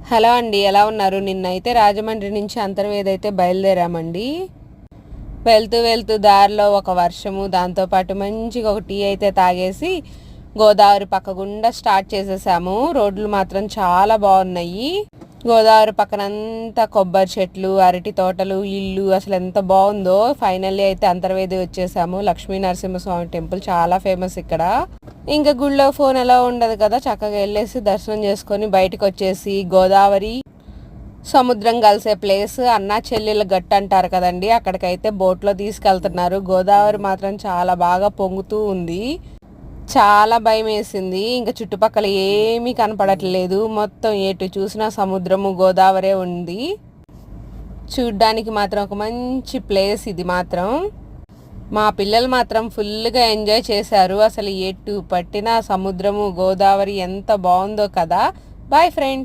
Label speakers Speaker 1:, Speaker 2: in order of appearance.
Speaker 1: Hello అండి, ఎలా ఉన్నారు? నిన్నైతే రాజమండ్రి నుంచి అంతర్వేది అయితే బయలుదేరామండి. వెళ్తూ వెళ్తూ దారిలో ఒక వర్షము, దాంతోపాటు మంచిగా ఒక టీ అయితే తాగేసి గోదావరి పక్క గుండా స్టార్ట్ చేసేసాము. రోడ్లు మాత్రం చాలా బాగున్నాయి. గోదావరి పక్కనంతా కొబ్బరి చెట్లు, అరటి తోటలు, ఇల్లు, అసలు ఎంత బాగుందో. ఫైనల్లీ అయితే అంతర్వేది వచ్చేసాము. లక్ష్మీ నరసింహస్వామి టెంపుల్ చాలా ఫేమస్ ఇక్కడ. ఇంకా గుళ్ళో ఫోన్ ఎలా ఉండదు కదా, చక్కగా వెళ్ళేసి దర్శనం చేసుకొని బయటకు వచ్చేసి గోదావరి సముద్రం కలిసే ప్లేస్ అన్నా చెల్లెల గట్టు అంటారు కదండి, అక్కడికైతే బోట్లో తీసుకెళ్తున్నారు. గోదావరి మాత్రం చాలా బాగా పొంగుతూ ఉంది. చాలా భయం వేసింది. ఇంకా చుట్టుపక్కల ఏమీ కనపడట్లేదు. మొత్తం ఎటు చూసినా సముద్రము, గోదావరే ఉంది. చూడ్డానికి మాత్రం ఒక మంచి ప్లేస్ ఇది మాత్రం. మా పిల్లలు మాత్రం ఫుల్గా ఎంజాయ్ చేశారు. అసలు ఎటు పట్టినా సముద్రము, గోదావరి ఎంత బాగుందో కదా. Bye friends.